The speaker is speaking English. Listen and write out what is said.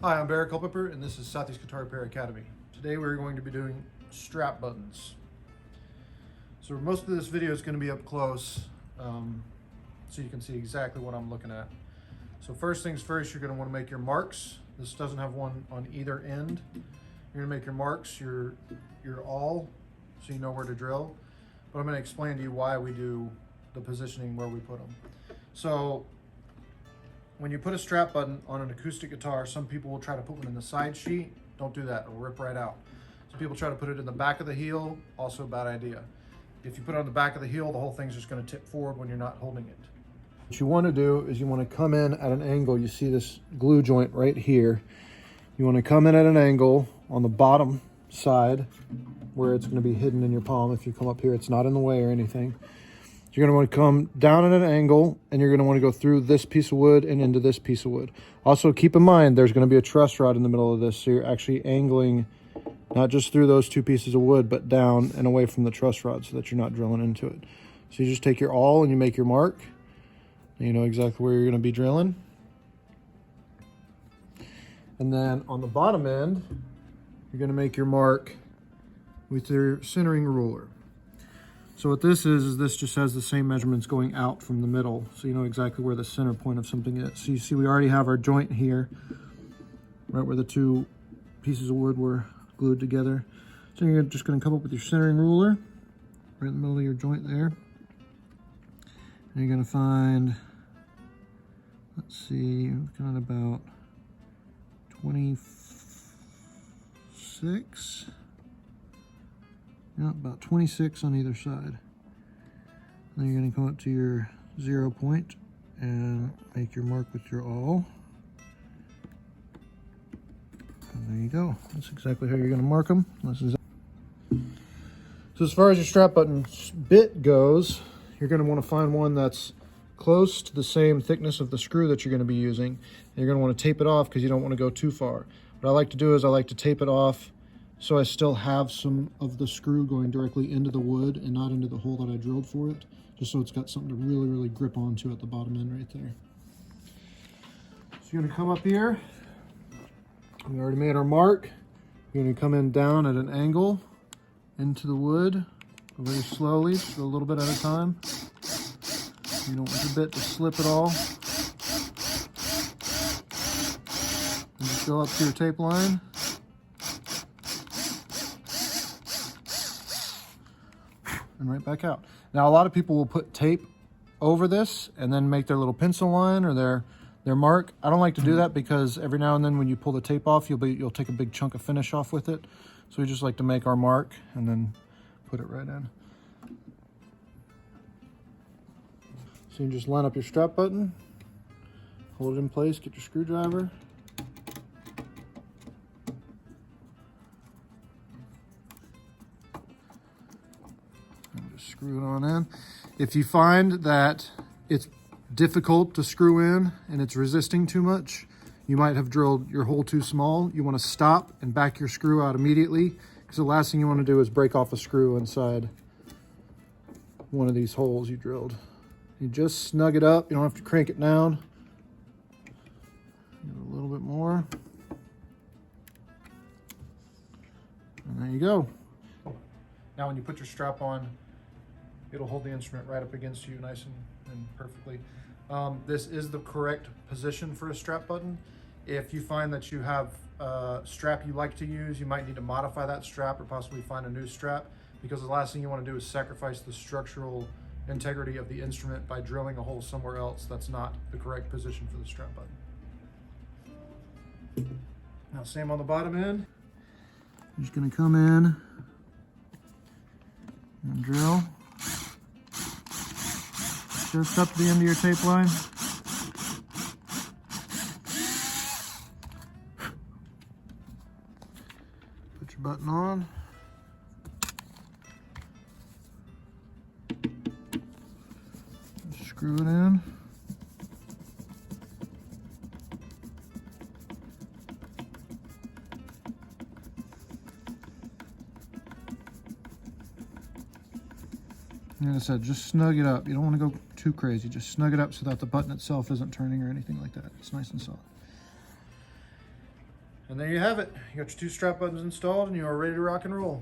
Hi, I'm Barry Culpepper, and this is Southeast Guitar Repair Academy. Today we're going to be doing strap buttons. So most of this video is going to be up close, so you can see exactly what I'm looking at. So first things first, you're going to want to make your marks. This doesn't have one on either end. You're going to make your marks, your awl, so you know where to drill. But I'm going to explain to you why we do the positioning where we put them. So when you put a strap button on an acoustic guitar, some people will try to put one in the side sheet. Don't do that, it'll rip right out. Some people try to put it in the back of the heel, also a bad idea. If you put it on the back of the heel, the whole thing's just gonna tip forward when you're not holding it. What you wanna do is you wanna come in at an angle. You see this glue joint right here. You wanna come in at an angle on the bottom side where it's gonna be hidden in your palm. If you come up here, it's not in the way or anything. You're going to want to come down at an angle, and you're going to want to go through this piece of wood and into this piece of wood. Also, keep in mind, there's going to be a truss rod in the middle of this, so you're actually angling not just through those two pieces of wood, but down and away from the truss rod so that you're not drilling into it. So you just take your awl and you make your mark, and you know exactly where you're going to be drilling. And then on the bottom end, you're going to make your mark with your centering ruler. So what this is this just has the same measurements going out from the middle, so you know exactly where the center point of something is. So you see we already have our joint here, right where the two pieces of wood were glued together. So you're just going to come up with your centering ruler, right in the middle of your joint there. And you're going to find, let's see, we've got about 26. About 26 on either side. Then you're going to come up to your 0 point and make your mark with your awl. And there you go. That's exactly how you're going to mark them. So as far as your strap button bit goes, you're going to want to find one that's close to the same thickness of the screw that you're going to be using. And you're going to want to tape it off because you don't want to go too far. What I like to do is I like to tape it off so I still have some of the screw going directly into the wood and not into the hole that I drilled for it, just so it's got something to really grip onto at the bottom end right there. So you're gonna come up here. We already made our mark. You're gonna come in down at an angle into the wood, very slowly, just a little bit at a time. You don't want your bit to slip at all. And just go up to your tape line. And right back out. Now a lot of people will put tape over this and then make their little pencil line or their mark. I don't like to do that because every now and then when you pull the tape off, you'll take a big chunk of finish off with it. So we just like to make our mark and then put it right in. So you just line up your strap button, hold it in place, get your screwdriver. Screw it on in. If you find that it's difficult to screw in and it's resisting too much, you might have drilled your hole too small. You want to stop and back your screw out immediately, because the last thing you want to do is break off a screw inside one of these holes you drilled. You just snug it up. You don't have to crank it down. Give it a little bit more. And there you go. Now when you put your strap on, it'll hold the instrument right up against you nice and perfectly. This is the correct position for a strap button. If you find that you have a strap you like to use, you might need to modify that strap or possibly find a new strap, because the last thing you want to do is sacrifice the structural integrity of the instrument by drilling a hole somewhere else that's not the correct position for the strap button. Now same on the bottom end. I'm just going to come in and drill just up to the end of your tape line. Put your button on. Screw it in. Like I said, just snug it up. You don't want to go too crazy. Just snug it up so that the button itself isn't turning or anything like that. It's nice and soft. And there you have it. You got your 2 strap buttons installed and you are ready to rock and roll.